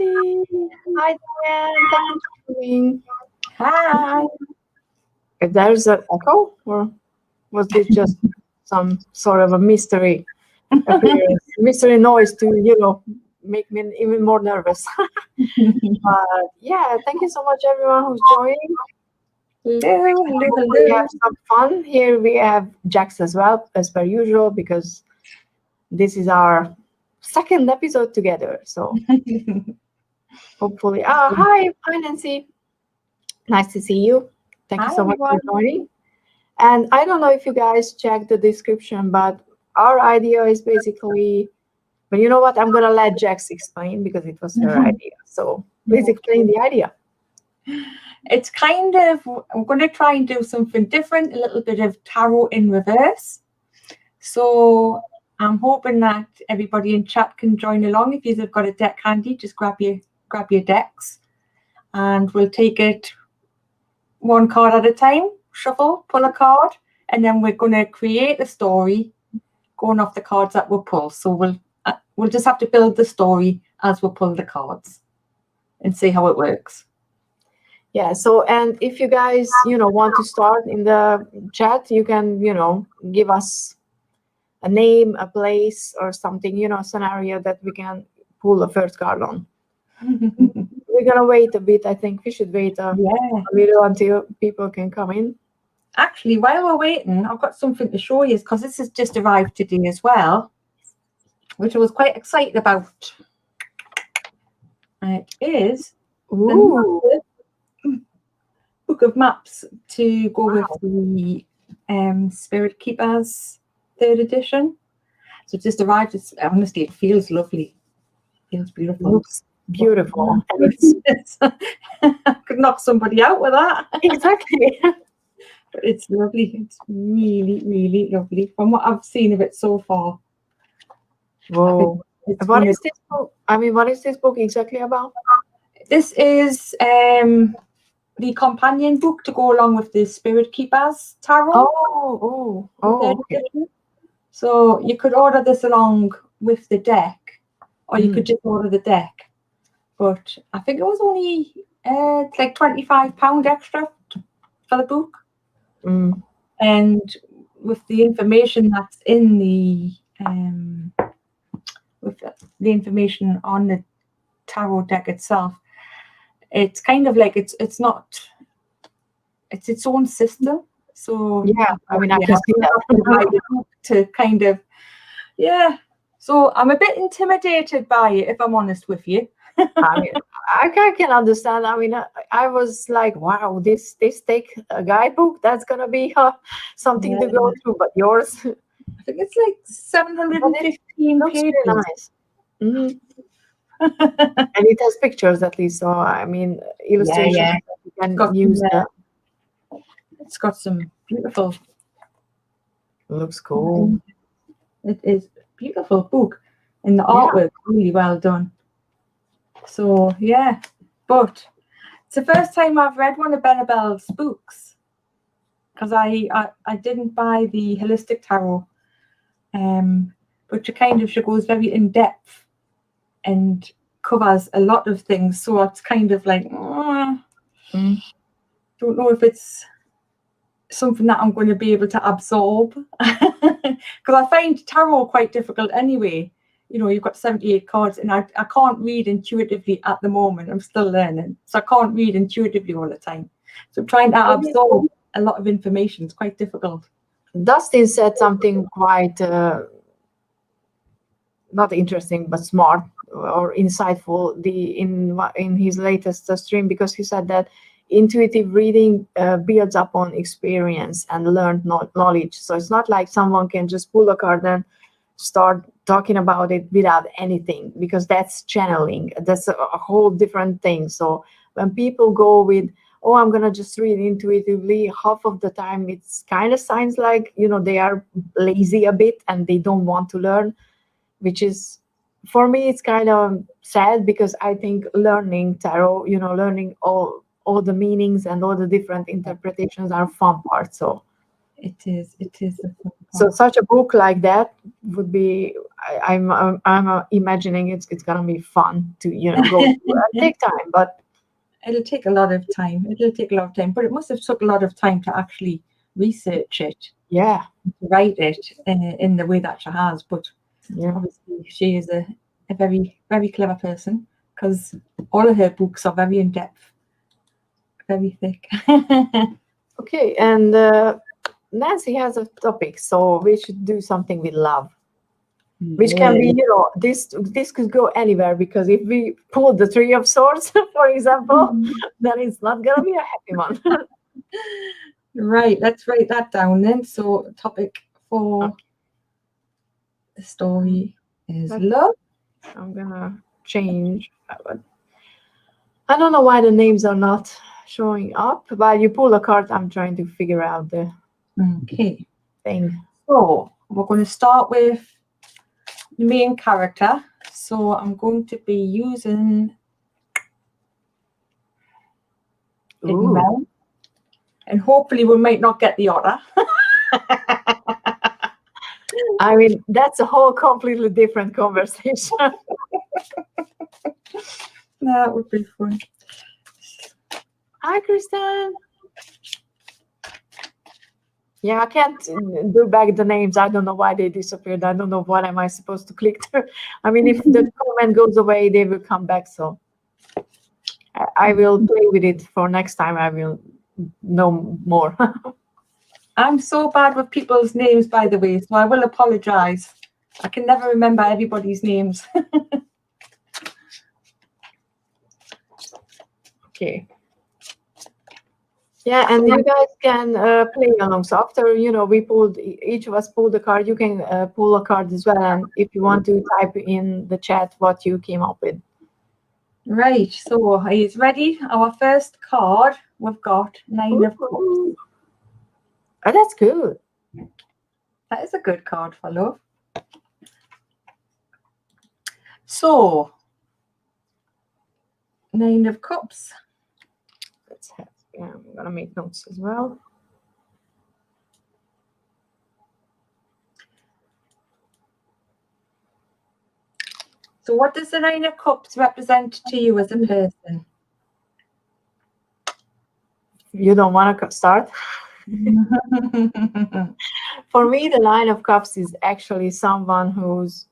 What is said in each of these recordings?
everybody. Hi, Diane. Thank you for coming. Hi. There's an echo, or was this just some sort of a mystery appearance, mystery noise to make me even more nervous? But yeah, thank you so much, everyone who's joining. Hello, hello, We have hello. some fun here. We have Jax as well, as per usual, because this is our second episode together. So hopefully, hi, Nancy. Nice to see you. Thank you Hi, so much for everyone. joining. And I don't know if you guys checked the description, but our idea is basically, but you know what? I'm going to let Jax explain because it was her idea. So please explain the idea. It's kind of, I'm going to try and do something different, a little bit of tarot in reverse. So I'm hoping that everybody in chat can join along. If you've got a deck handy, just grab your decks and we'll take it one card at a time, shuffle, pull a card, and then we're going to create a story going off the cards that we'll pull. So we'll just have to build the story as we pull the cards and see how it works. Yeah. So, and if you guys, want to start in the chat, you can, give us a name, a place, or something, a scenario that we can pull the first card on. We're gonna wait a bit. I think we should wait a little until people can come in. Actually, while we're waiting, I've got something to show you because this has just arrived today as well, which I was quite excited about. It is the book of maps to go with the Spirit Keepers 3rd edition. So it just arrived. Honestly, it feels lovely. It feels beautiful. Looks beautiful. I could knock somebody out with that. Exactly. But it's lovely. It's really, really lovely from what I've seen of it so far. Whoa. What is this book? What is this book exactly about? This is the companion book to go along with the Spirit Keepers Tarot. Okay. So you could order this along with the deck, or you could just order the deck. But I think it was only like £25 extra for the book. And with the information that's in with the information on the tarot deck itself, it's kind of like it's its own system. So yeah, I can see that to kind of So I'm a bit intimidated by it, if I'm honest with you. I can understand. I was like, wow, this take a guidebook, that's gonna be something to go through. But yours, I think it's like 715 pages. Really nice. And it has pictures at least. So illustrations that you can use. It's got some beautiful. Looks cool. It is a beautiful book, and the artwork really well done. So but it's the first time I've read one of Benabelle's books because I didn't buy the Holistic Tarot, but she goes very in depth and covers a lot of things. So it's kind of like, don't know if it's something that I'm going to be able to absorb because I find tarot quite difficult anyway. You've got 78 cards and I can't read intuitively at the moment. I'm still learning, so I can't read intuitively all the time. So trying to absorb a lot of information is quite difficult. Dustin said something quite not interesting but smart or insightful in his latest stream, because he said that intuitive reading builds upon experience and learned knowledge. So it's not like someone can just pull a card and start talking about it without anything, because that's channeling. That's a whole different thing. So when people go with, I'm gonna just read intuitively, half of the time it's kind of sounds like they are lazy a bit and they don't want to learn, which is, for me, it's kind of sad, because I think learning tarot, learning all the meanings and all the different interpretations are fun part. So It is the fun So part. such a book like that would be. I'm imagining it's gonna be fun to go through. Take time, but It'll take a lot of time. But it must have took a lot of time to actually research it, yeah, to write it in the way that she has. But yeah. obviously, she is a very, very clever person, because all of her books are very in depth, very thick. Okay, and Nancy has a topic, so we should do something with love, which can be, this could go anywhere, because if we pull the Three of Swords, for example, then it's not gonna be a happy one. Right, let's write that down then. So, topic for the story is love. I'm gonna change. I don't know why the names are not showing up. While you pull a card, I'm trying to figure out the Okay. thing. So, we're going to start with the main character. So, I'm going to be using Ooh. Mel, and hopefully we might not get the otter. I mean, that's a whole completely different conversation. That would be fun. Hi, Kristen. Yeah, I can't do back the names. I don't know why they disappeared. I don't know what am I supposed to click to. I mean, if the comment goes away, they will come back. So I will play with it for next time. I will know more. I'm so bad with people's names, by the way, so I will apologize. I can never remember everybody's names. Okay. Yeah, and you guys can play along. So after, we pulled, each of us pulled a card, you can pull a card as well. And if you want to type in the chat what you came up with. Right, so are you ready? Our first card, we've got Nine of Cups. Oh, that's good. That is a good card for love. So, Nine of Cups. Let's have, yeah, I'm gonna make notes as well. So what does the Nine of Cups represent to you as a person? You don't want to start? For me, the Nine of Cups is actually someone who's,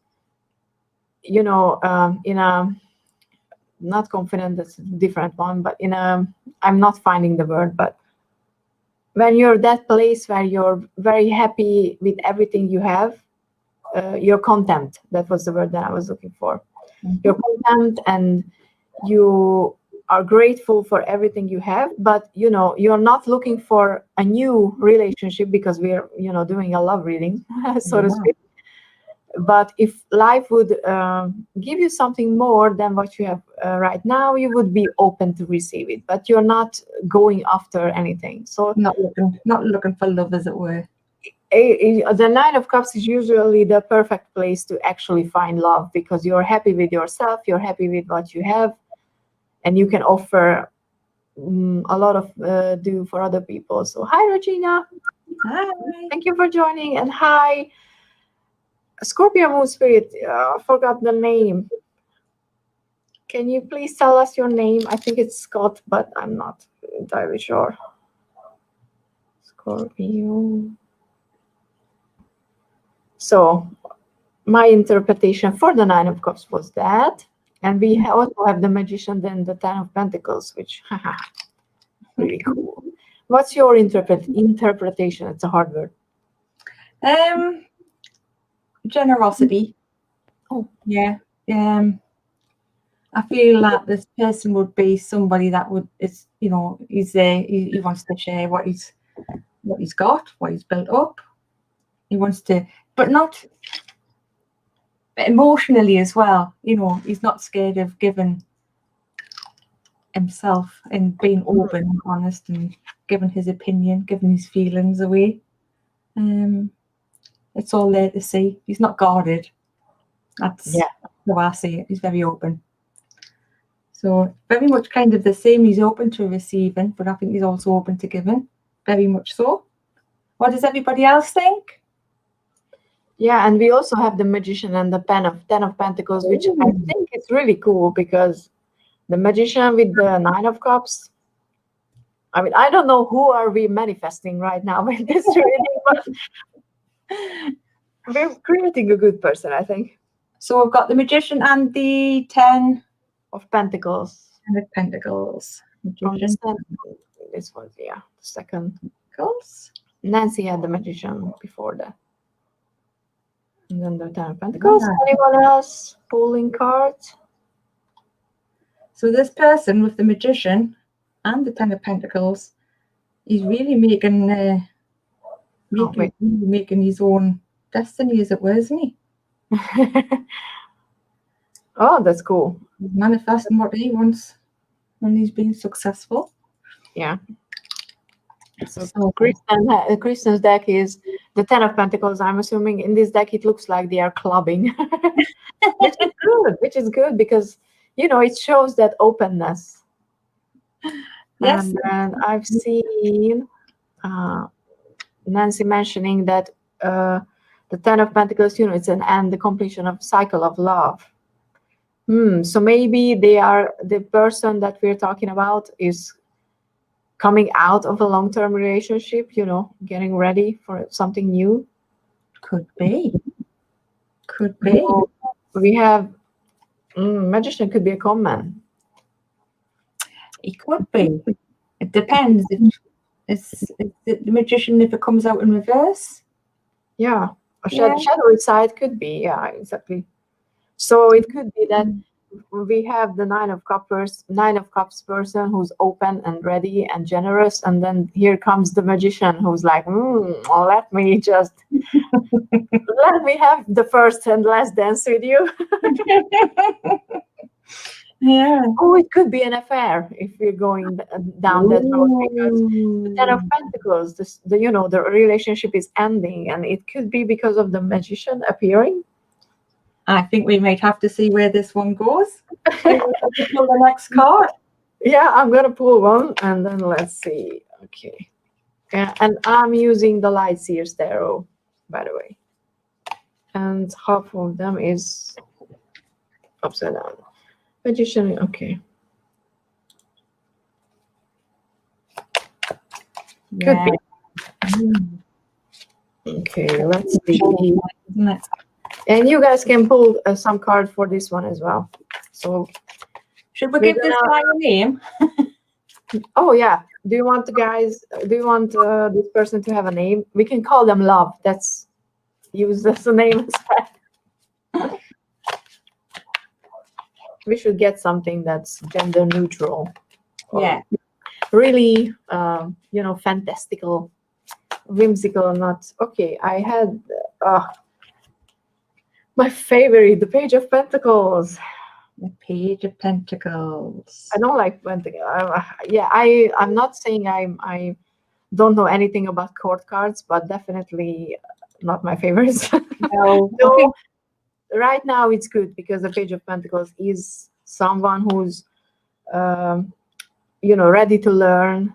in a, not confident, that's a different one, but I'm not finding the word, but when you're that place where you're very happy with everything you have, you're content. That was the word that I was looking for. You're content and you are grateful for everything you have, but you're not looking for a new relationship, because we're doing a love reading, so to speak. But if life would give you something more than what you have right now, you would be open to receive it, but you're not going after anything. So not looking for love, as it were. The Nine of Cups is usually the perfect place to actually find love, because you're happy with yourself, you're happy with what you have, and you can offer a lot of do for other people. So hi, Regina. Hi. Thank you for joining, and hi, Scorpio Moon Spirit. I forgot the name. Can you please tell us your name? I think it's Scott, but I'm not entirely sure. Scorpio. So my interpretation for the Nine of Cups was that. And we also have the Magician, then the Ten of Pentacles, which really cool. What's your interpretation? It's a hard word. Generosity. Oh, yeah. I feel that this person would be somebody that he's there. He wants to share what he's got, what he's built up. He wants to, but not emotionally as well. He's not scared of giving himself and being open and honest and giving his opinion, giving his feelings away. It's all there to see. He's not guarded. That's how I see it. He's very open. So very much kind of the same. He's open to receiving, but I think he's also open to giving. Very much so. What does everybody else think? Yeah, and we also have the Magician and the Ten of Pentacles, which I think is really cool because the Magician with the Nine of Cups. I mean, I don't know who are we manifesting right now with this reading, but we're creating a good person, I think. So we've got the Magician and the 10 of Pentacles. and the Pentacles. Magician. This was, yeah, the second. Pentacles. Nancy had the Magician before that. And then the Ten of Pentacles. Anyone else pulling cards? So this person with the Magician and the Ten of Pentacles is really making making his own destiny, as it were, isn't he? Oh, that's cool. He's manifesting what he wants, and he's been successful. Yeah. So Kristen's deck is the Ten of Pentacles. I'm assuming in this deck it looks like they are clubbing, which is good because it shows that openness. Yes. And I've seen Nancy mentioning that the Ten of Pentacles, it's an end, the completion of cycle of love. So maybe they are the person that we're talking about is coming out of a long-term relationship, getting ready for something new. Could be. Could be. We have Magician could be a common. It could be. It depends. It's the Magician if it comes out in reverse. Yeah. A shadowy side could be. Yeah, exactly. So it could be that we have the Nine of Cups person who's open and ready and generous, and then here comes the Magician who's like, let me have the first and last dance with you. Yeah. Oh, it could be an affair if we're going down that road, because the Ten of Pentacles, the relationship is ending, and it could be because of the Magician appearing. I think we might have to see where this one goes. Maybe we'll have to pull the next card. Yeah, I'm gonna pull one, and then let's see. Okay. Yeah, and I'm using the Light Seer's Tarot, by the way. And half of them is upside down. Magician, okay. Could be. Okay, let's see. And you guys can pull some card for this one as well. So, should we give this guy a name? Oh yeah. Do you want this person to have a name? We can call them Love. That's use as a name instead. We should get something that's gender neutral. Yeah. Really, fantastical, whimsical, not okay. I had my favorite, the Page of Pentacles. The Page of Pentacles. I don't like Pentacles. I'm not saying I don't know anything about court cards, but definitely not my favorites. No. So, right now it's good because the Page of Pentacles is someone who's ready to learn.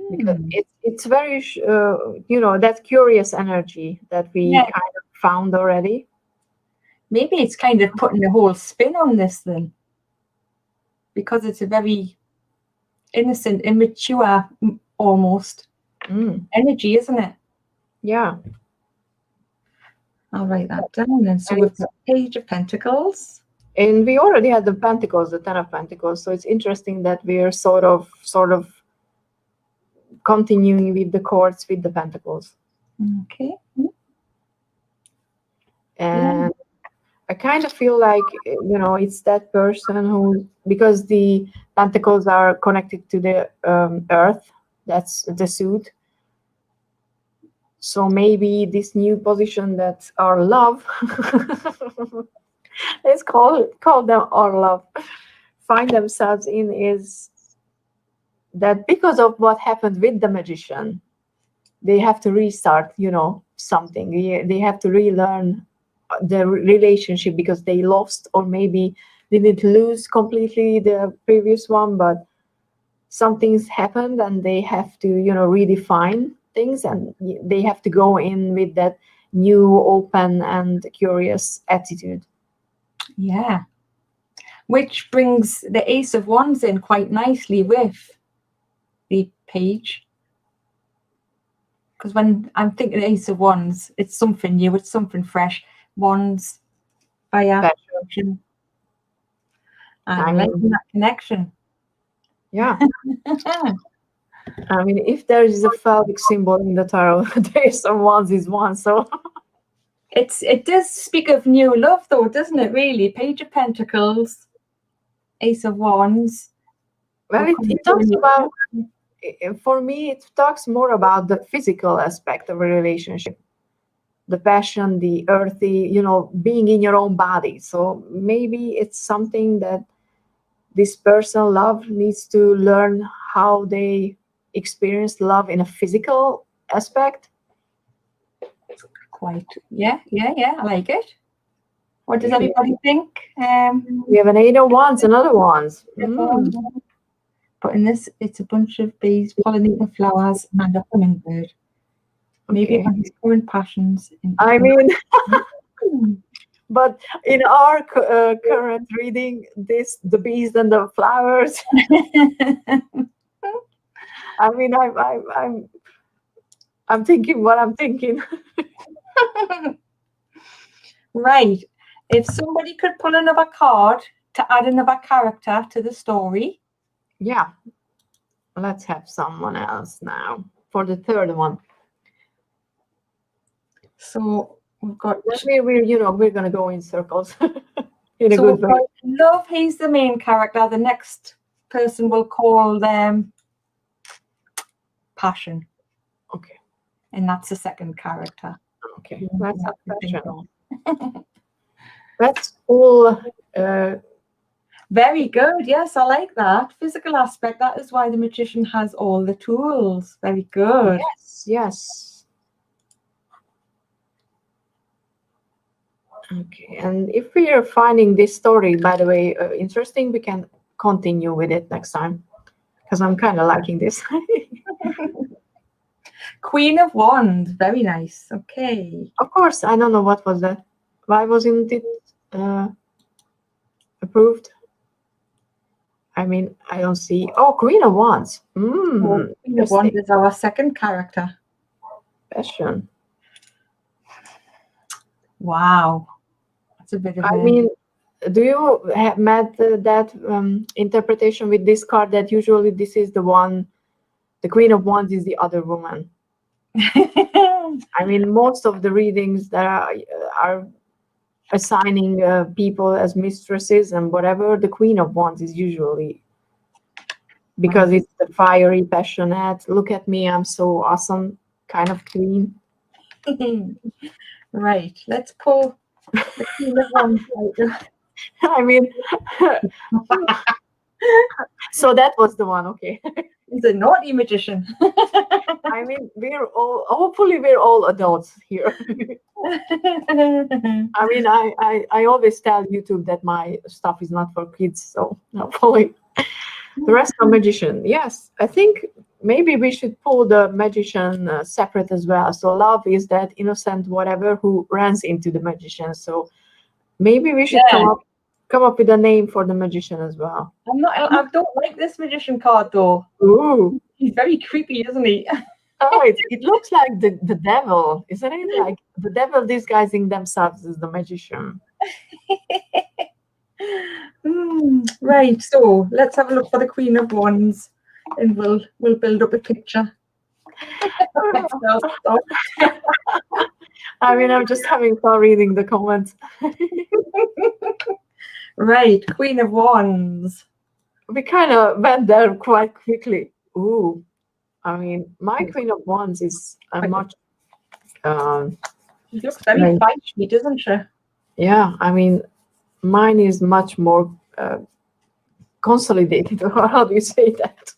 Because it's very that curious energy that we kind of found already. Maybe it's kind of putting a whole spin on this then, because it's a very innocent, immature almost energy, isn't it? Yeah. I'll write that down then. So we've got Page of Pentacles. And we already had the Pentacles, the Ten of Pentacles. So it's interesting that we're sort of continuing with the courts with the Pentacles. Okay. And I kind of feel like, it's that person who, because the Pentacles are connected to the earth, that's the suit. So maybe this new position that our love, let's call them our love, find themselves in is that because of what happened with the Magician, they have to restart, something. They have to relearn the relationship because they lost, or maybe they didn't lose completely the previous one, but something's happened and they have to, redefine things, and they have to go in with that new, open, and curious attitude. Yeah. Which brings the Ace of Wands in quite nicely with the Page. Because when I'm thinking the Ace of Wands, it's something new, it's something fresh. Wands, fire, passion. I I'm mean, liking that connection. yeah. I mean, if there is a phallic symbol in the tarot, the Ace of Wands is one. So it does speak of new love, though, doesn't it? Really, Page of Pentacles, Ace of Wands. well, it talks about. For me, it talks more about the physical aspect of a relationship, the passion, the earthy, being in your own body. So maybe it's something that this person love needs to learn how they experience love in a physical aspect. Quite, yeah, I like it. What does everybody think? We have an 8 of Wands, another ones. But in this, it's a bunch of bees pollinating flowers and a hummingbird. Maybe about his current passions. I mean, but in our current reading, the bees and the flowers. I mean, I'm thinking what I'm thinking. Right. If somebody could pull another card to add another character to the story. Yeah. Let's have someone else now for the third one. So we've got. We're gonna go in circles. In a so good way. Love, he's the main character. The next person will call them Passion. Okay. And that's the second character. Okay. That's Passion. That's all. Very good. Yes, I like that. Physical aspect. That is why the Magician has all the tools. Very good. Yes. Okay. And if we are finding this story, by the way, interesting, we can continue with it next time, because I'm kind of liking this. Queen of Wands. Very nice. Okay. Of course, I don't know what was that. Why wasn't it approved? I mean, I don't see. Oh, Queen of Wands. Queen of Wands is our second character. Passion. Wow. That's a bit of I mean, do you have met that interpretation with this card that usually this is the one, the Queen of Wands is the other woman? I mean, most of the readings that are assigning people as mistresses and whatever, the Queen of Wands is usually, because it's the fiery, passionate, look at me, I'm so awesome kind of queen. Right. Let's pull the Queen of Wands. I mean, so that was the one. Okay. He's a naughty magician. I mean, hopefully we're all adults here. I mean, I always tell YouTube that my stuff is not for kids, so hopefully the rest are Magician. Yes, I think maybe we should pull the Magician separate as well. So Love is that innocent whatever who runs into the Magician. So maybe we should come up with a name for the Magician as well. I don't like this Magician card though. Ooh. He's very creepy, isn't he? Oh, it looks like the devil, isn't it? Like the devil disguising themselves as the Magician. Right, so let's have a look for the Queen of Wands and we'll build up a picture. I mean, I'm just having fun reading the comments. Right, Queen of Wands. We kind of went there quite quickly. Ooh, I mean, my Queen of Wands is a much. She looks very feisty, doesn't she? Yeah, I mean, mine is much more consolidated. How do you say that?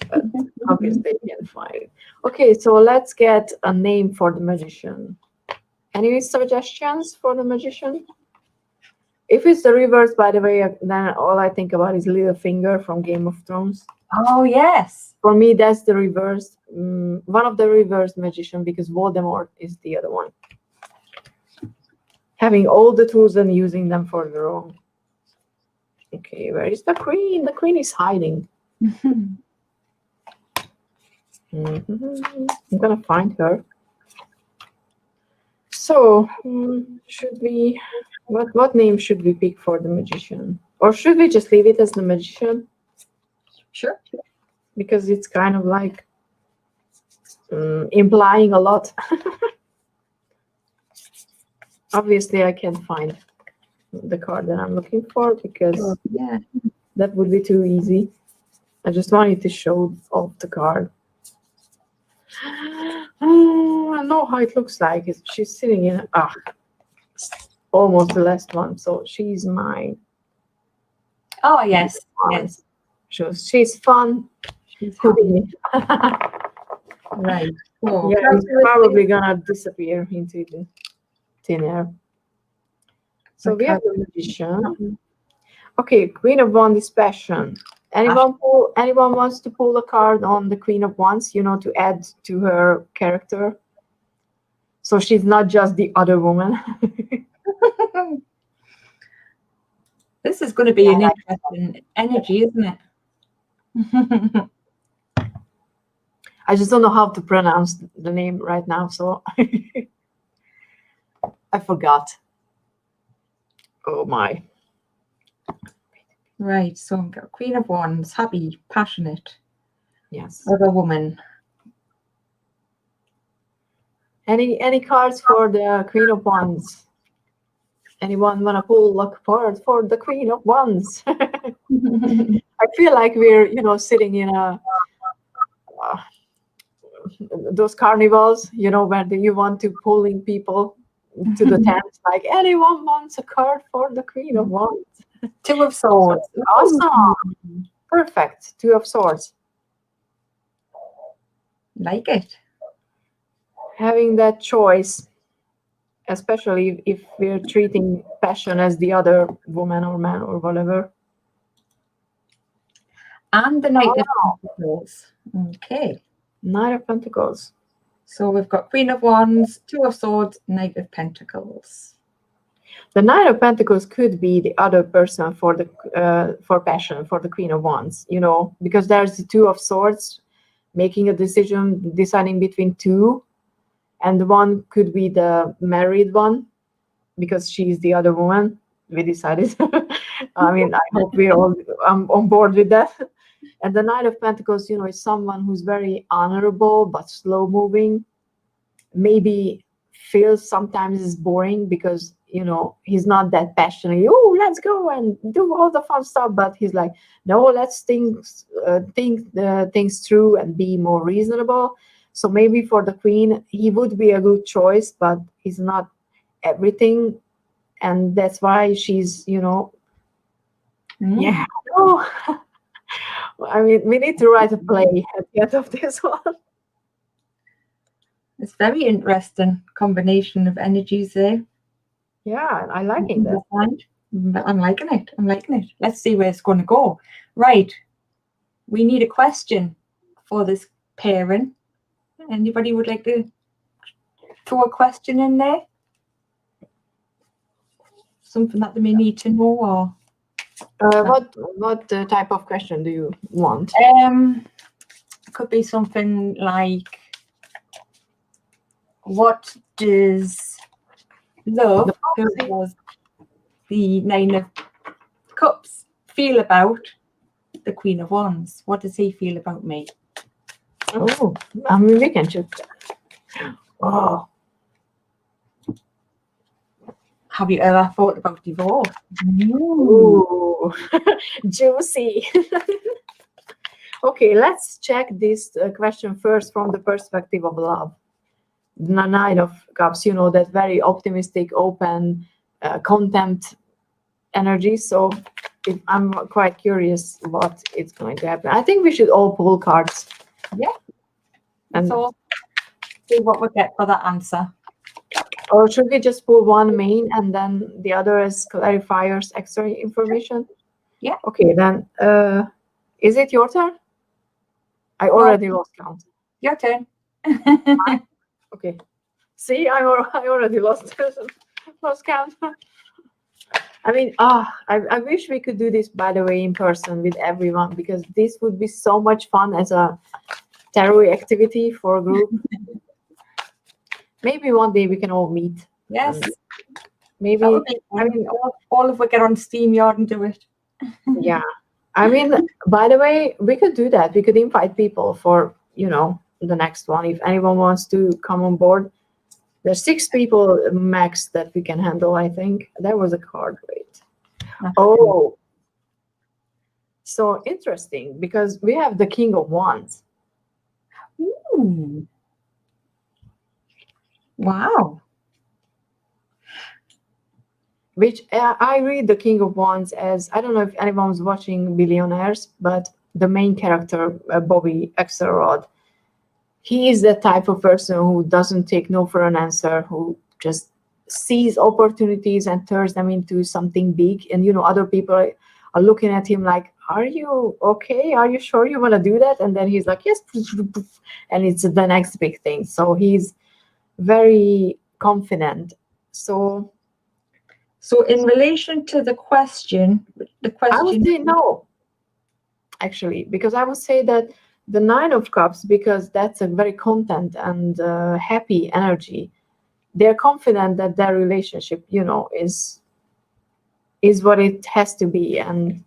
But obviously, you can find it. Okay, so let's get a name for the Magician. Any suggestions for the Magician? If it's the reverse, by the way, then all I think about is Littlefinger from Game of Thrones. Oh, yes. For me, that's the reverse, one of the reverse magician, because Voldemort is the other one. Having all the tools and using them for the wrong. Okay, where is the queen? The queen is hiding. I'm gonna find her. So, should we? What name should we pick for the magician? Or should we just leave it as the magician? Sure. Because it's kind of like implying a lot. Obviously, I can't find the card that I'm looking for because Yeah. that would be too easy. I just wanted to show off the card. I know how it looks like. She's sitting in almost the last one, so she's mine. Oh, yes. Yes. She's fun. She's Houdini. Right. So, Yeah, I'm probably gonna disappear into the thin air. So we have the magician. Okay, Queen of Wands is passion. Anyone wants to pull a card on the Queen of Wands, to add to her character? So she's not just the other woman. This is going to be an interesting energy, isn't it? I just don't know how to pronounce the name right now, so I forgot. Oh my. Right, so we've got Queen of Wands, happy, passionate. Yes. Other woman. Any cards for the Queen of Wands? Anyone wanna pull a card for the Queen of Wands? I feel like we're, sitting in a those carnivals, where you want to pulling people to the tent. Like, anyone wants a card for the Queen of Wands? Two of Swords. Awesome. Perfect. Two of Swords. Like it. Having that choice, especially if we're treating passion as the other woman or man or whatever. And the Knight of Pentacles. Okay. Knight of Pentacles. So we've got Queen of Wands, Two of Swords, Knight of Pentacles. The Knight of Pentacles could be the other person for passion, for the Queen of Wands, because there's the Two of Swords making a decision, deciding between two, and the one could be the married one because she's the other woman. We decided. I mean, I hope we're all on board with that. And the Knight of Pentacles, is someone who's very honorable but slow moving. Maybe feels sometimes is boring because he's not that passionate. Oh, let's go and do all the fun stuff. But he's like, no, let's think things through and be more reasonable. So maybe for the Queen, he would be a good choice, but he's not everything, and that's why she's yeah. Oh. I mean, we need to write a play at the end of this one. It's very interesting combination of energies there. Yeah, I like it. I'm liking it. I'm liking it. Let's see where it's going to go. Right. We need a question for this pairing. Anybody would like to throw a question in there? Something that they may need to know, or what type of question do you want? It could be something like, what does love, who was the Nine of Cups, feel about the Queen of Wands? What does he feel about me? Oh, I mean, we can choose. Oh. Have you ever thought about divorce? Ooh, juicy. Okay, let's check this question first from the perspective of love. The Nine of Cups, that very optimistic, open, contempt energy. So I'm quite curious what is going to happen. I think we should all pull cards. Yeah. And so see what we get for that answer. Or should we just pull one main and then the other as clarifiers, extra information? Yeah. Okay, then is it your turn? I already lost count. Your turn. Okay. See, I already lost count. I mean, I wish we could do this, by the way, in person with everyone, because this would be so much fun as a tarot activity for a group. Maybe one day we can all meet. Yes. Maybe. That would be fun. I mean, all of us get on SteamYard and do it. Yeah. I mean, by the way, we could do that. We could invite people for, the next one. If anyone wants to come on board. There's 6 people max that we can handle, I think. There was a card, wait. Oh. So interesting, because we have the King of Wands. Ooh. Wow. Which I read the King of Wands as, I don't know if anyone's watching Billionaires, but the main character, Bobby Axelrod, he is the type of person who doesn't take no for an answer, who just sees opportunities and turns them into something big. And, other people are looking at him like, are you okay? Are you sure you want to do that? And then he's like, yes. And it's the next big thing. So he's very confident. So in relation to the question, I would say no, actually, because I would say that the 9 of Cups, because that's a very content and happy energy. They're confident that their relationship, is what it has to be. And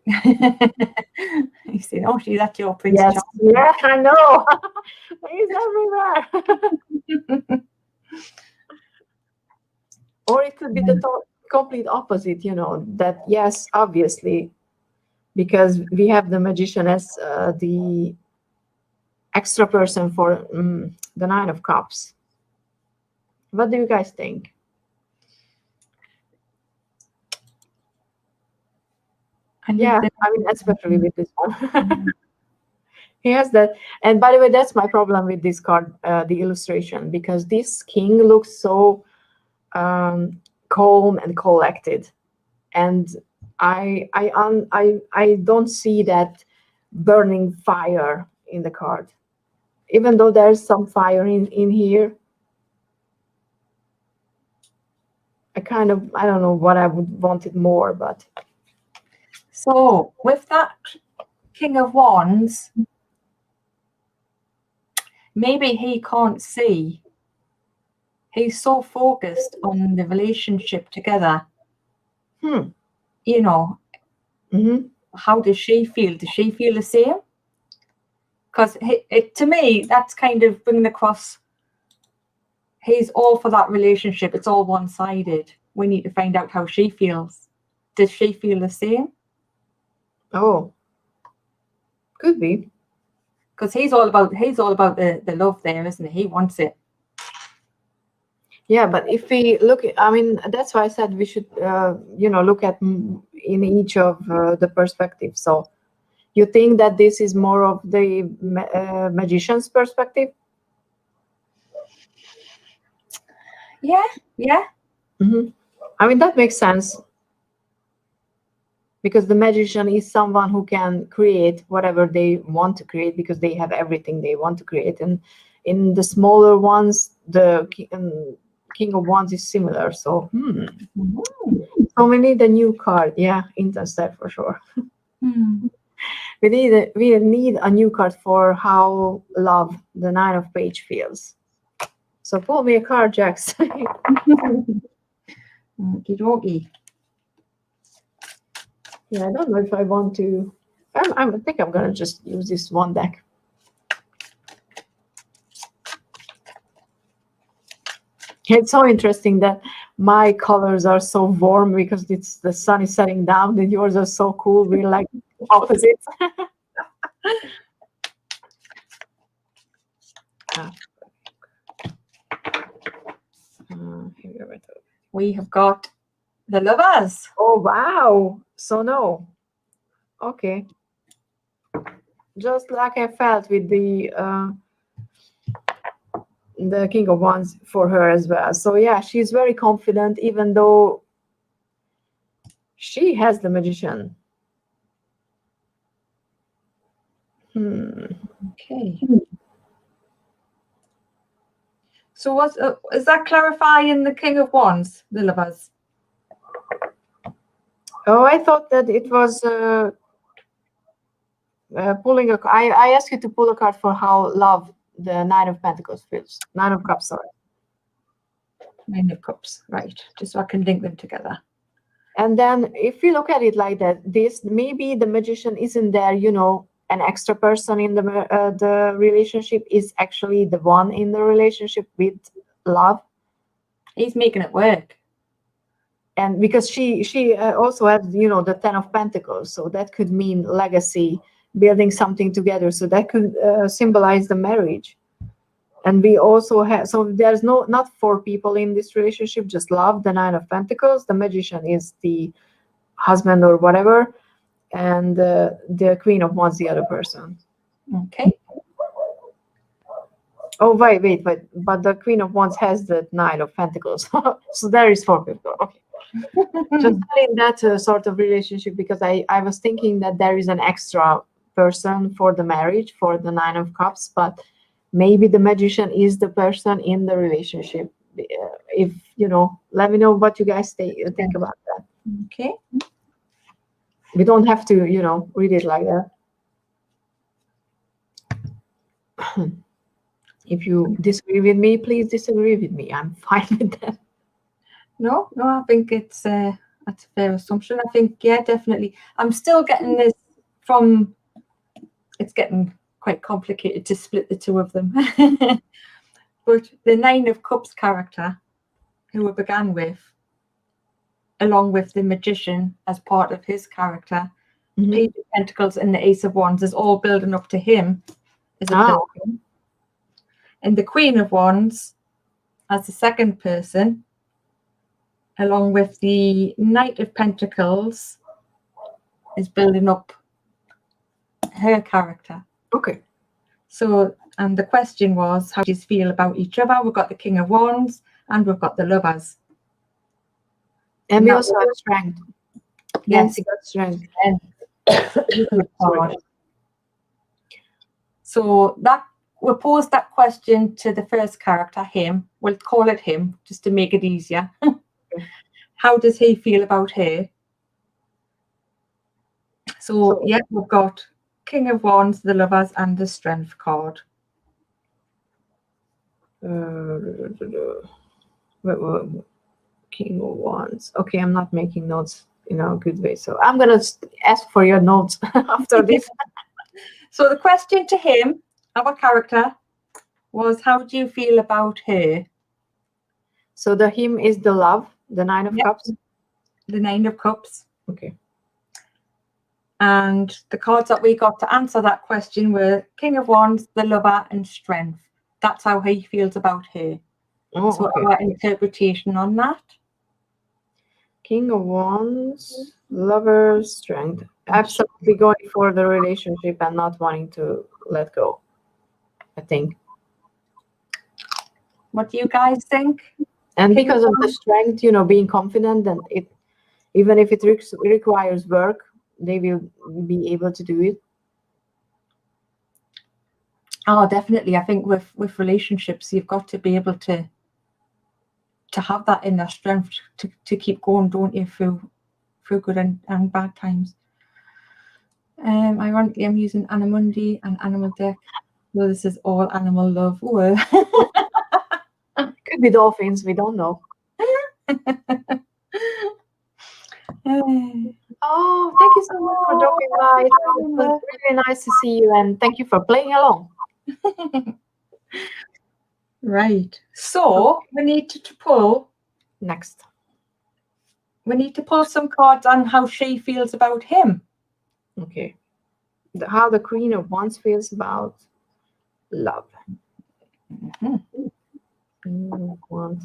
you see, oh, she's at your Prince yes, Charming. yeah, I know. He's everywhere. Or it could be the complete opposite, that, yes, obviously, because we have the Magician as the extra person for the 9 of Cups. What do you guys think? Yeah, I mean, especially with this one. He has that. And by the way, that's my problem with this card, the illustration, because this king looks so calm and collected. And I don't see that burning fire in the card. Even though there's some fire in here, I don't know what I would want it more, but. So with that King of Wands, maybe he can't see. He's so focused on the relationship together. How does she feel? Does she feel the same? Because to me, that's kind of bringing across, he's all for that relationship. It's all one-sided. We need to find out how she feels. Does she feel the same? Oh, could be. Because he's all about the love there, isn't he? He wants it. Yeah, but if we look, I mean, that's why I said we should, look at in each of the perspectives. So you think that this is more of the magician's perspective? Yeah. Mm-hmm. I mean, that makes sense. Because the magician is someone who can create whatever they want to create, because they have everything they want to create. And in the smaller ones, the King of Wands is similar. So, so we need a new card. Yeah, Interstep for sure. We need a new card for how love, the 9 of Page, feels. So pull me a card, Jax. Okie-dokie. Yeah, I don't know if I want to. I think I'm gonna just use this one deck. It's so interesting that my colors are so warm because the sun is setting down, and yours are so cool. We're like opposites. We have got the Lovers. Oh wow! So no. Okay. Just like I felt with the King of Wands for her as well. So yeah, she's very confident, even though she has the Magician. Okay. So what is that clarifying the King of Wands, the Lovers? Oh, I thought that it was pulling a. I asked you to pull a card for how love, the Nine of Pentacles feels. Nine of Cups, sorry. Nine of Cups, right? Just so I can link them together. And then if you look at it like that, this maybe the Magician isn't there, you know, an extra person in the relationship, is actually the one in the relationship with love. He's making it work. And because she also has, you know, the Ten of Pentacles, so that could mean legacy, building something together. So that could symbolize the marriage. And we also have, so there's not four people in this relationship, just love, the Nine of Pentacles. The Magician is the husband or whatever, and the Queen of Wands, the other person. Okay. Oh, wait, but the Queen of Wands has the Nine of Pentacles. So there is four people. Okay. Just in that sort of relationship, because I was thinking that there is an extra person for the marriage, for the Nine of Cups, but maybe the Magician is the person in the relationship. If you know, let me know what you guys think about that. Okay. We don't have to, you know, read it like that. If you disagree with me, please disagree with me. I'm fine with that. No, I think it's that's a fair assumption. I think, yeah, definitely. I'm still getting this from. It's getting quite complicated to split the two of them. But the Nine of Cups character, who we began with, along with the Magician as part of his character, Page of Pentacles and the Ace of Wands is all building up to him as a person. And the Queen of Wands as the second person, along with the Knight of Pentacles, is building up her character. Okay. So, and the question was, how do you feel about each other? We've got the King of Wands and we've got the Lovers. And we also have strength. Yes, Nancy got strength. So that we'll pose that question to the first character, him. We'll call it him just to make it easier. How does he feel about her? So yeah, we've got King of Wands, the Lovers, and the Strength card. King of Wands. Okay, I'm not making notes in a good way, so I'm gonna ask for your notes after this. So the question to him, our character, was, how do you feel about her? So the him is the love, the Nine of Cups. The Nine of Cups. Okay. And the cards that we got to answer that question were King of Wands, the Lover, and Strength. That's how he feels about her. Oh, so okay. our interpretation on that. King of Wands, Lover, Strength. Absolutely going for the relationship and not wanting to let go, I think. What do you guys think? And because of the strength, you know, being confident, and it, even if it requires work, they will be able to do it. Oh, definitely. I think with relationships, you've got to be able to have that inner strength to keep going, don't you, through good and bad times. Ironically, I'm using Animundi and Animal Deck. So this is all animal love. Could be dolphins, we don't know. Oh, thank you so much for dropping by. It was really nice to see you, and thank you for playing along. Right. So we need to pull next. We need to pull some cards on how she feels about him. Okay. How the Queen of Wands feels about love. Queen of Wands.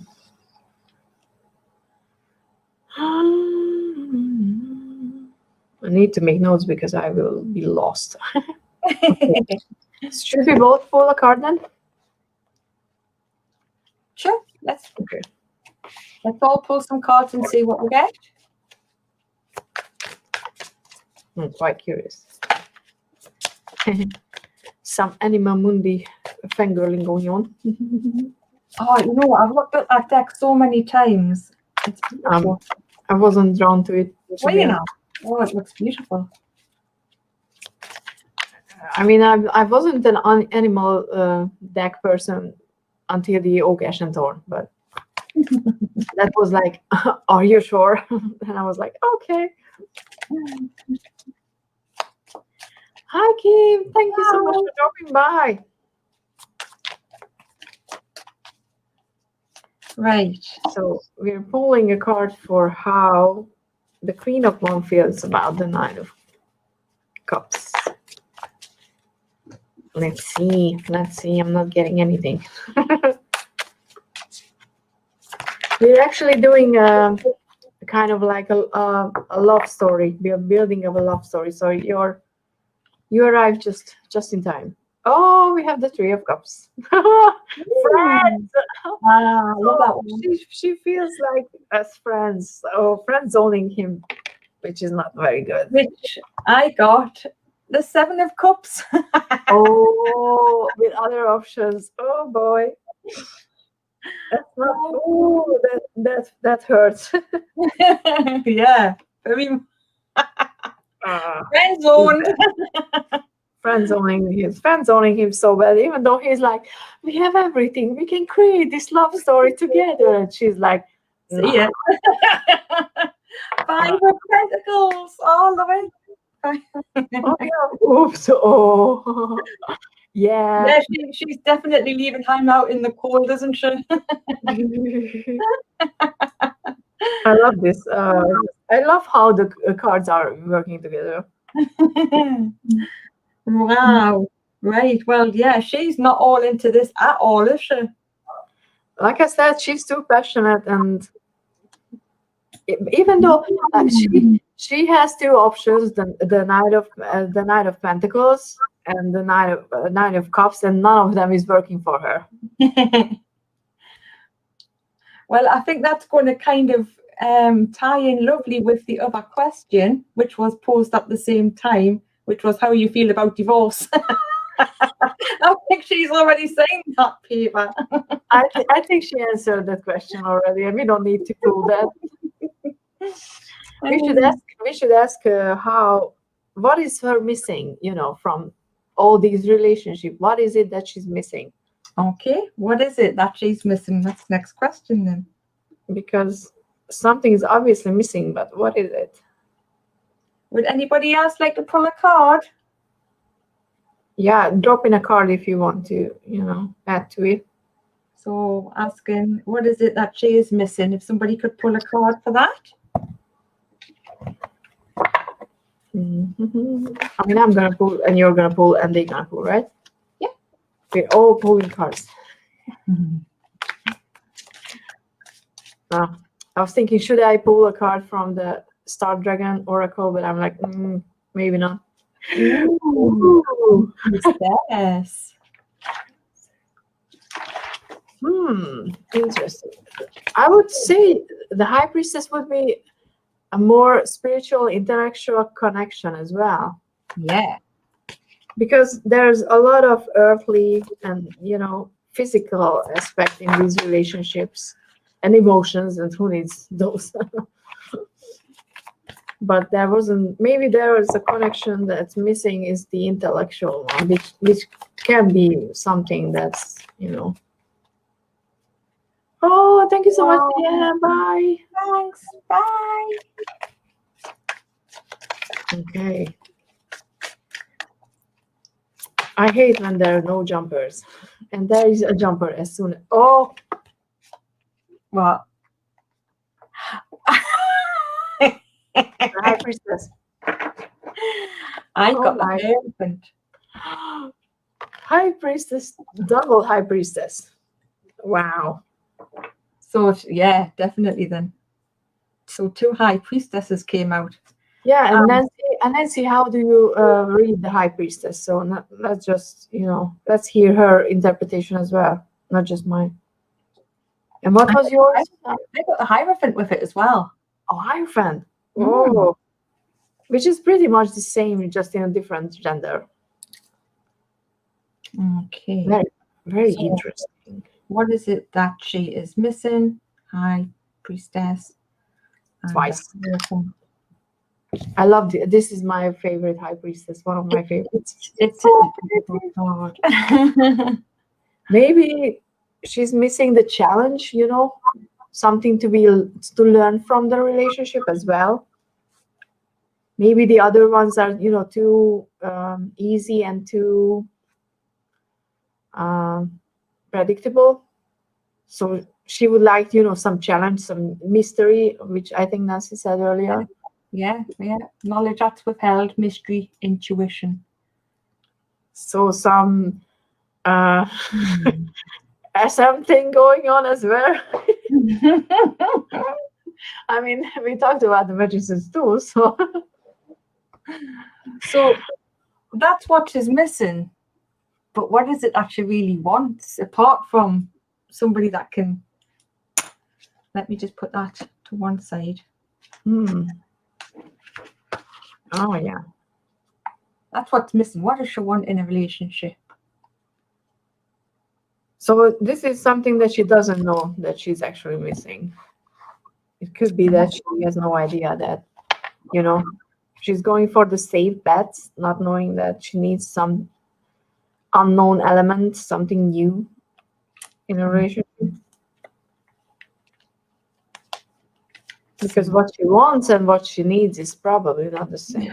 I need to make notes because I will be lost. Okay. Should we both pull a card then? Sure. Let's all pull some cards and see what we get. I'm quite curious. some Anima Mundi fangirling going on. Oh, you know what? I've looked at that deck so many times. It's beautiful. I wasn't drawn to it. Well, you know. Oh, it looks beautiful. I mean, I wasn't an animal deck person until the Oak Ash and Thorn, but that was like, are you sure? And I was like, okay. Hi, Kim. Thank you so much for dropping by. Right. So we're pulling a card for how the Queen of Wands feels about the Nine of Cups. Let's see. Let's see. I'm not getting anything. We're actually doing kind of like a love story. We are building up a love story. So you arrived just in time. Oh, we have the Three of Cups. Friends. I love that one. She feels like as friends. Oh, friends owning him, which is not very good. Which I got the Seven of Cups. Oh, with other options. Oh boy. That's not. Oh, that hurts. Yeah. Very friend zone. Friends owning him so bad, even though he's like, we have everything, we can create this love story together, and she's like, see ya. Five of Pentacles. Oh, love it. Oh yeah. Oops. Oh yeah. Yeah, she's definitely leaving him out in the cold, isn't she? I love this. I love how the cards are working together. Wow. Right. Well, yeah, she's not all into this at all, is she? Like I said, she's too passionate, and even though she has two options: the Knight of Pentacles and the Nine of Cups, and none of them is working for her. Well, I think that's going to kind of tie in lovely with the other question, which was posed at the same time, which was how you feel about divorce. I think she's already saying that, Peter. I think she answered that question already, and we don't need to pull that. We should ask her what is her missing, from all these relationships. What is it that she's missing? Okay, what is it that she's missing? That's the next question then. Because something is obviously missing, but what is it? Would anybody else like to pull a card? Yeah, drop in a card if you want to, add to it. So asking, what is it that she is missing? If somebody could pull a card for that. Mm-hmm. I mean, I'm gonna pull, and you're gonna pull, and they're gonna pull, right? Yeah. We're all pulling cards. Mm-hmm. I was thinking, should I pull a card from the Star Dragon Oracle? But I'm like, maybe not. Ooh. Yes. Interesting. I would say the High Priestess would be a more spiritual, intellectual connection as well. Yeah. Because there's a lot of earthly and, physical aspect in these relationships and emotions, and who needs those? But maybe there is a connection that's missing, is the intellectual one, which can be something that's, Oh, thank you so much. Yeah, bye. Thanks. Bye. Okay. I hate when there are no jumpers. And there is a jumper as soon as... Oh! What? High Priestess. I got the Hierophant. High Priestess, double High Priestess. Wow. So, yeah, definitely then. So 2 High Priestesses came out. Yeah, and Nancy, how do you read the High Priestess? So let's just, let's hear her interpretation as well, not just mine. And what was yours? I got the Hierophant with it as well. Oh, Hierophant. Oh. Which is pretty much the same, just in a different gender. Okay. Very, very So, interesting. what is it that she is missing? High Priestess and the Twice. Hierophant. I love this. Is my favorite High Priestess. One of my favorites. It's a beautiful card. Maybe she's missing the challenge. Something to learn from the relationship as well. Maybe the other ones are too easy and too predictable. So she would like some challenge, some mystery, which I think Nancy said earlier. Yeah. Knowledge that's withheld, mystery, intuition. So some something going on as well. I mean, we talked about the magicians too, so So that's what she's missing. But what is it that she really wants, apart from somebody that can... Let me just put that to one side. Oh yeah. That's what's missing. What does she want in a relationship? So this is something that she doesn't know that she's actually missing. It could be that she has no idea that, she's going for the safe bets, not knowing that she needs some unknown element, something new in a relationship. Because what she wants and what she needs is probably not the same.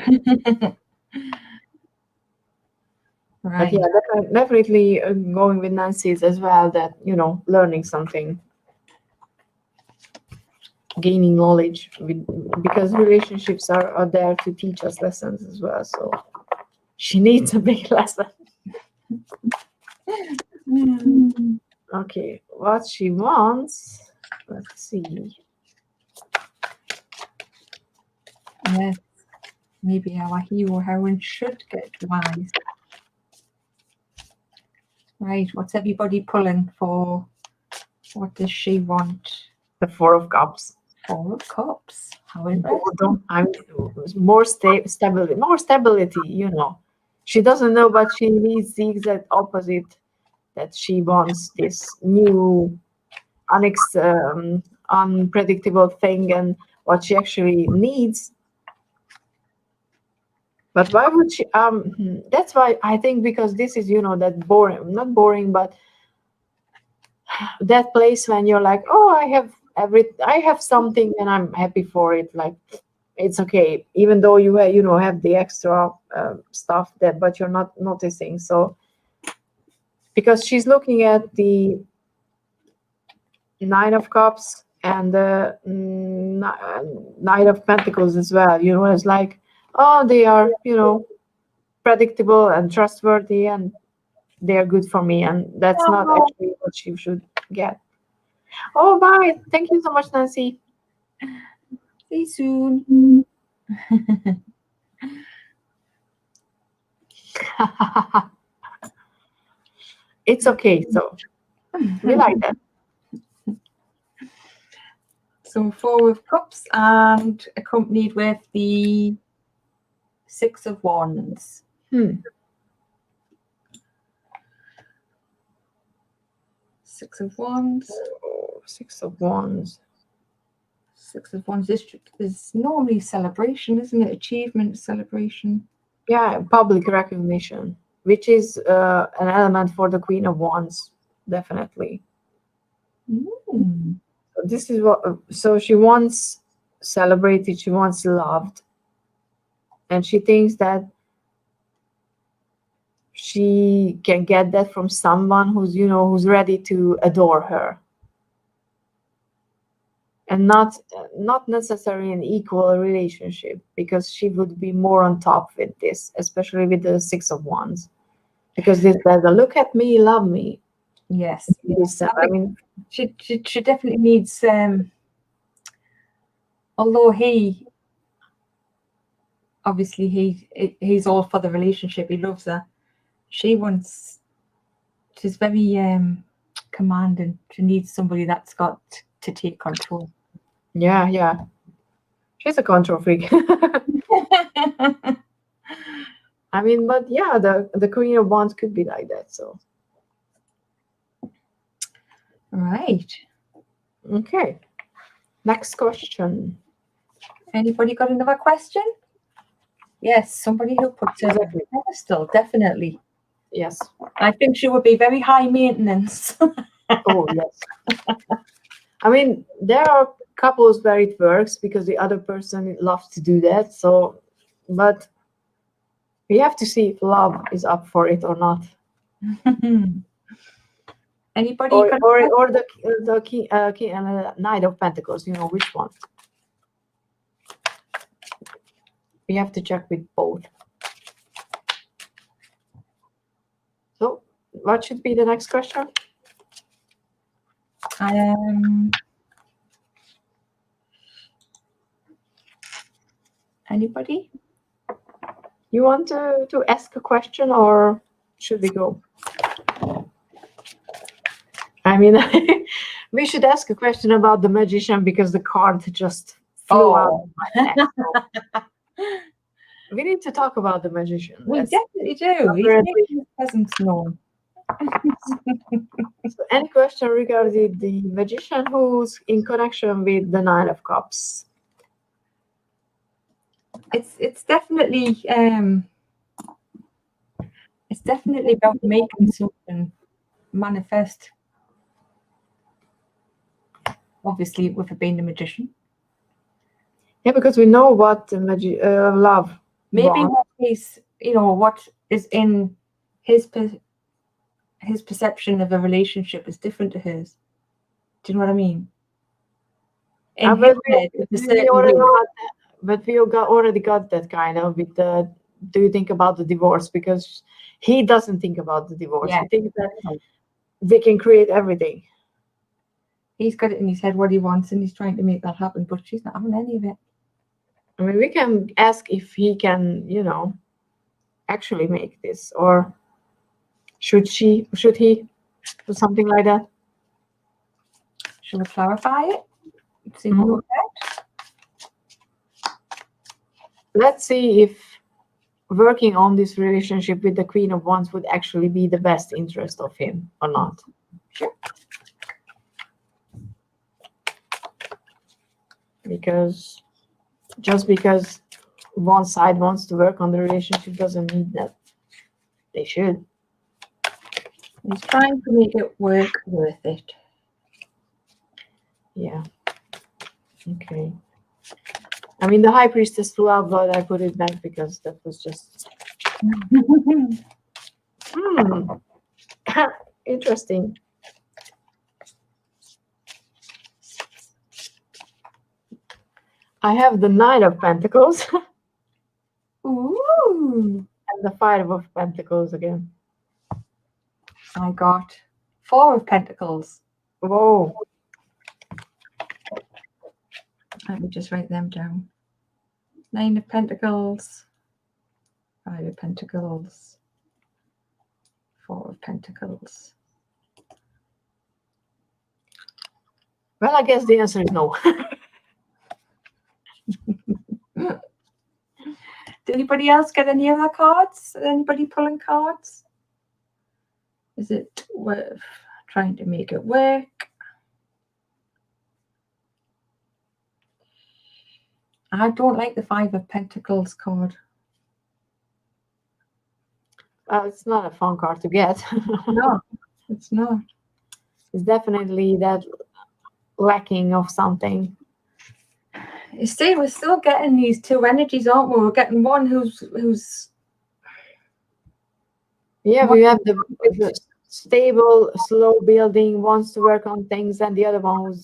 Right. But yeah, definitely going with Nancy's as well, that, learning something, gaining knowledge, because relationships are there to teach us lessons as well. So she needs a big lesson. Okay, what she wants, let's see. Yes. Maybe our hero heroine should get wise. Right, what's everybody pulling for? What does she want? The Four of Cups. Four of Cups. How interesting. More stability. More stability. She doesn't know, but she needs the exact opposite. That she wants this new, unpredictable thing, and what she actually needs. But why would she? That's why I think, because this is that boring, not boring, but that place when you're like, oh, I have something and I'm happy for it. Like, it's okay, even though you have the extra stuff but you're not noticing. So because she's looking at the Nine of Cups and the Knight of Pentacles as well. It's like, oh, they are predictable and trustworthy, and they are good for me, and that's not actually what she should get. Oh, bye. Thank you so much, Nancy. See you soon. It's okay. So we like that. So Four of Cups and accompanied with the Six of Wands. Six of Wands. Oh, Six of Wands. Six of Wands is normally celebration, isn't it? Achievement, celebration. Yeah, public recognition, which is an element for the Queen of Wands, definitely. So this is what. So she wants celebrated. She wants loved, and she thinks that she can get that from someone who's ready to adore her, and not necessarily an equal relationship, because she would be more on top with this, especially with the Six of Wands, because this says, look at me, love me. Yes. I mean, she definitely needs, although obviously he's all for the relationship, he loves her, she's very commanding. She needs somebody that's got to take control. Yeah, she's a control freak. I mean, but yeah, the Queen of Wands could be like that. So Right. okay, next question. Anybody got another question? Yes, somebody who puts her on Exactly. a pedestal, definitely. Yes. I think she would be very high maintenance. Oh yes. I mean, there are couples where it works because the other person loves to do that. So, but we have to see if love is up for it or not. Anybody Or got the Knight of Pentacles. You know which one? We have to check with both. So, what should be the next question? Anybody? You want to ask a question, or should we go? I mean, we should ask a question about the magician because the card just flew out of my neck. So we need to talk about the magician. We That's definitely do. He's apparently- making his presence known. So any question regarding the magician who's in connection with the Nine of Cups? It's definitely about making something manifest. Obviously, with it being the magician. Yeah, because we know what the love. Maybe wants. what is, what is in his perception of a relationship is different to hers. Do you know what I mean? In his head, it's a certain way. But we already got that kind of with the. Do you think about the divorce? Because he doesn't think about the divorce. Yeah. He thinks that they can create everything. He's got it in his head what he wants, and he's trying to make that happen, but she's not having any of it. I mean, we can ask if he can, actually make this, or should he do something like that? Shall we clarify it? See what we'll get. Let's see if working on this relationship with the Queen of Wands would actually be the best interest of him or not. Sure. Because just because one side wants to work on the relationship doesn't mean that they should. He's trying to make it work worth it. Yeah. Okay. I mean, the High Priestess flew out, but I put it back because that was just interesting. I have the Knight of Pentacles Ooh. and the Five of Pentacles again. I got Four of Pentacles. Whoa. Let me just write them down. Nine of Pentacles. Five of Pentacles. Four of Pentacles. Well, I guess the answer is no. Did anybody else get any other cards? Anybody pulling cards? Is it worth trying to make it work? I don't like the Five of Pentacles card. It's not a fun card to get. No, it's not. It's definitely that lacking of something. You see, we're still getting these two energies, aren't we? We're getting one who's Yeah, we have the stable, slow building, wants to work on things, and the other one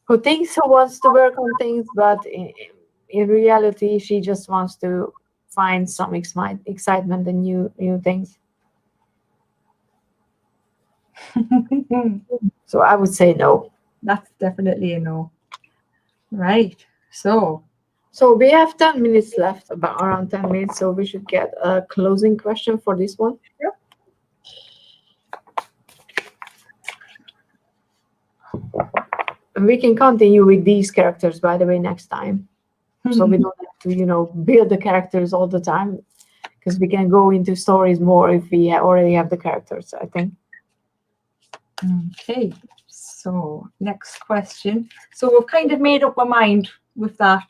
who thinks he wants to work on things, but in reality, she just wants to find some excitement and new things. So I would say no. That's definitely a no. Right. So we have 10 minutes left, about around 10 minutes, so we should get a closing question for this one. Sure. And we can continue with these characters, by the way, next time. So we don't have to build the characters all the time, because we can go into stories more if we already have the characters, I think. Okay, so next question. So we've kind of made up our mind with that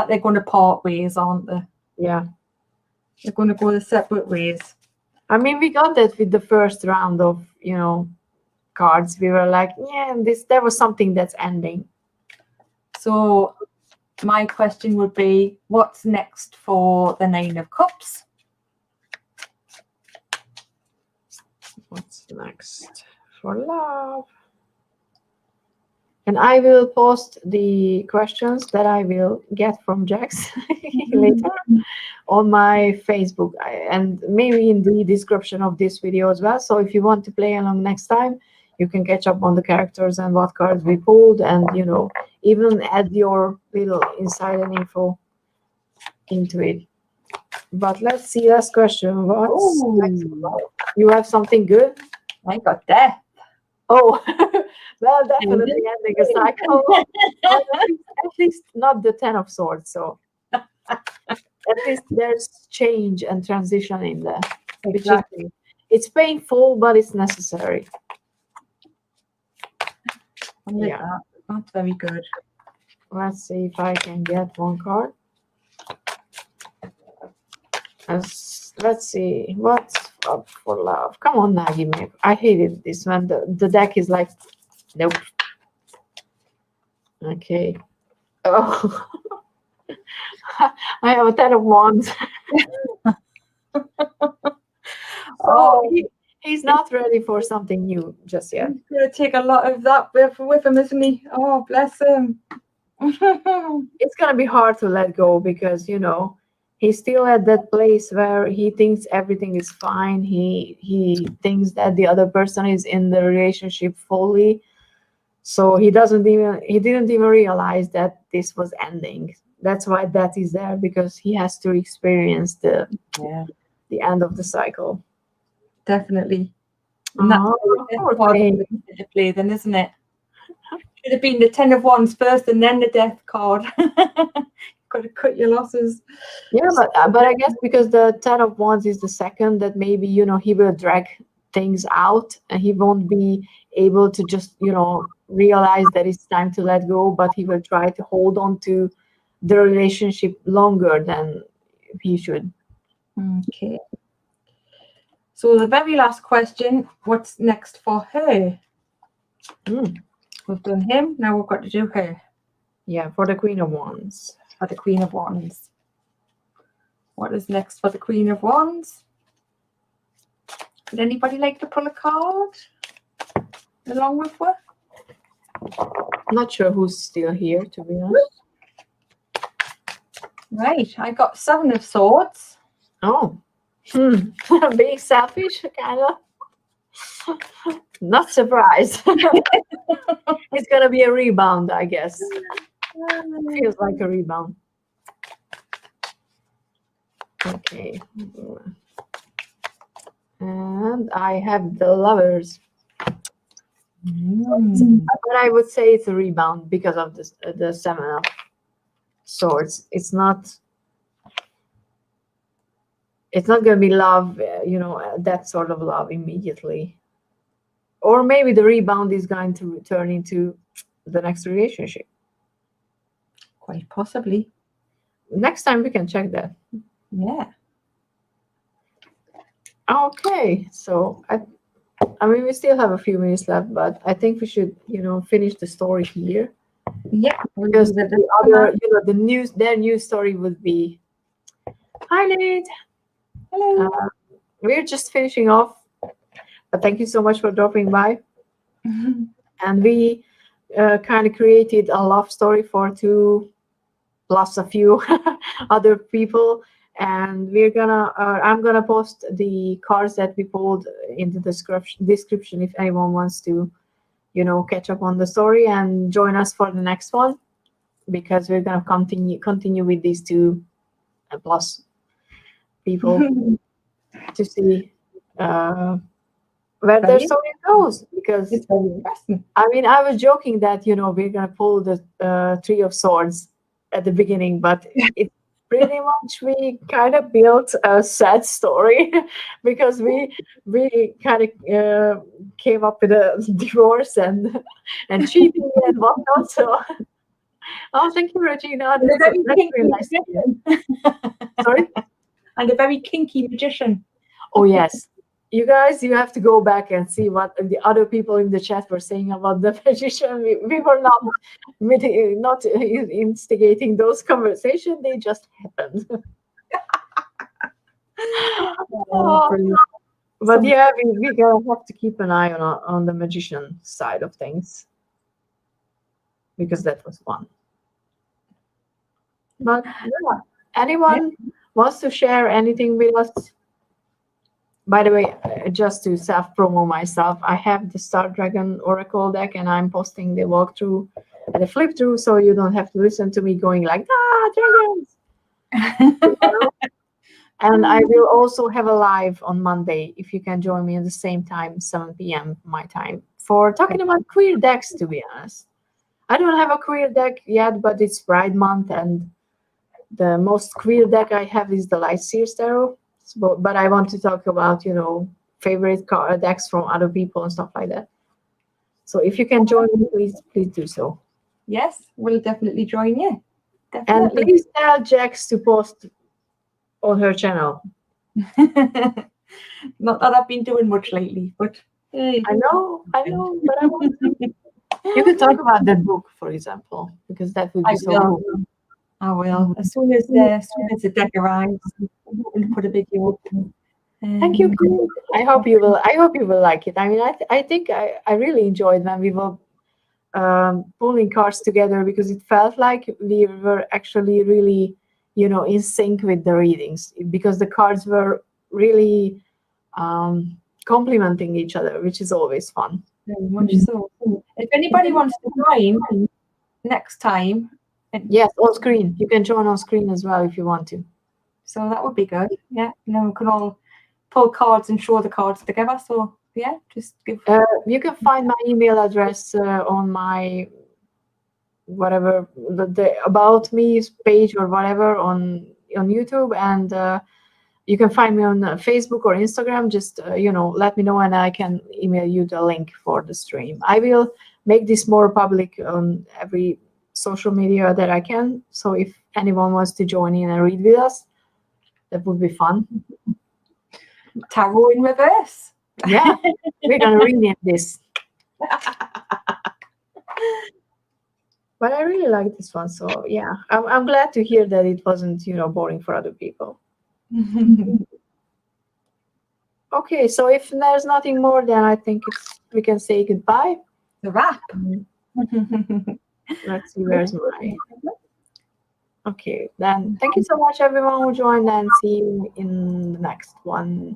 they're going to part ways, aren't they? Yeah. They're going to go their separate ways. I mean, we got that with the first round of, cards. We were like, yeah, there was something that's ending. So my question would be, what's next for the Nine of Cups? What's next for love? And I will post the questions that I will get from Jax later on my Facebook and maybe in the description of this video as well. So if you want to play along next time, you can catch up on the characters and what cards we pulled, and even add your little insider info into it. But let's see, last question. What's next? You have something good? I got death. Oh, well, definitely ending a cycle. At least not the 10 of Swords. So at least there's change and transition in there. Exactly. It's painful, but it's necessary. Yeah, that's very good. Let's see if I can get one card. Let's see what's up for love. Come on now, give me. I hated this one. The deck is like, nope. Okay. Oh, I have a 10 of Wands. He's not ready for something new just yet. He's going to take a lot of that with him, isn't he? Oh, bless him. It's going to be hard to let go because, he's still at that place where he thinks everything is fine. He thinks that the other person is in the relationship fully. So he didn't even realize that this was ending. That's why that is there, because he has to experience the end of the cycle. Definitely. And that's the death to play then, isn't it? Should have been the 10 of Wands first and then the death card. Got to cut your losses. Yeah, but I guess because the 10 of Wands is the second, that maybe, he will drag things out and he won't be able to just, realize that it's time to let go, but he will try to hold on to the relationship longer than he should. Okay. So the very last question, what's next for her? We've done him, now we've got to do her. Yeah, for the Queen of Wands. For the Queen of Wands. What is next for the Queen of Wands? Would anybody like to pull a card along with her? Not sure who's still here, to be honest. Right, I got 7 of Swords. Oh. Being selfish, kind of. Not surprised. It's gonna be a rebound, I guess. Feels like a rebound. Okay. And I have the Lovers. But I would say it's a rebound because of the 7 of Swords. It's not going to be love, that sort of love immediately. Or maybe the rebound is going to turn into the next relationship. Quite possibly. Next time we can check that. Yeah. Okay, so I mean, we still have a few minutes left, but I think we should, finish the story here. Yeah. Because the other, their new story would be, hi, Nate. Hello. We're just finishing off, but thank you so much for dropping by. And we kind of created a love story for 2 plus a few other people, and I'm gonna post the cards that we pulled in the description if anyone wants to, catch up on the story and join us for the next one, because we're gonna continue with these 2 plus people to see where their story goes, because it's very interesting. I mean, I was joking that we're gonna pull the 3 of Swords at the beginning, but pretty much we kind of built a sad story because we kind of came up with a divorce and cheating and whatnot. So, oh, thank you, Regina. And a very That's kinky really nice to hear. magician. Sorry. And a very kinky magician. Oh yes, you guys, you have to go back and see what the other people in the chat were saying about the magician. We were not instigating those conversations; they just happened. Oh, brilliant. But yeah, we gonna have to keep an eye on the magician side of things because that was fun. But yeah, anyone wants to share anything with us? By the way, just to self-promo myself, I have the Star Dragon Oracle deck and I'm posting the walkthrough and the flip through, so you don't have to listen to me going like, dragons. And I will also have a live on Monday, if you can join me at the same time, 7 p.m. my time, for talking about queer decks, to be honest. I don't have a queer deck yet, but it's Pride Month, and the most queer deck I have is the Light Seers Tarot. But I want to talk about, favorite decks from other people and stuff like that. So if you can join me, please do so. Yes, we'll definitely join you. Definitely. And please tell Jax to post on her channel. Not that I've been doing much lately, but I know, but I want to. You could talk about that book, for example, because that would be so cool. I will. As soon as the deck arrives, we'll put a video up. Thank you, Kate. I hope you will like it. I mean, I think I really enjoyed when we were pulling cards together, because it felt like we were actually really, in sync with the readings, because the cards were really complementing each other, which is always fun. Very much so. If anybody wants to join next time, yes, on screen. You can join on screen as well if you want to. So that would be good. Yeah, and then we can all pull cards and show the cards together. So yeah, just give. You can find my email address on my whatever the About Me page or whatever on YouTube, and you can find me on Facebook or Instagram. Just let me know and I can email you the link for the stream. I will make this more public on every social media that I can. So if anyone wants to join in and read with us, that would be fun. Tarot in reverse. Yeah, we're gonna rename this. But I really like this one, so yeah, I'm glad to hear that it wasn't boring for other people. Okay, so if there's nothing more, then I think we can say goodbye. The wrap. Let's see, where's my. Okay, then thank you so much, everyone who joined, and see you in the next one.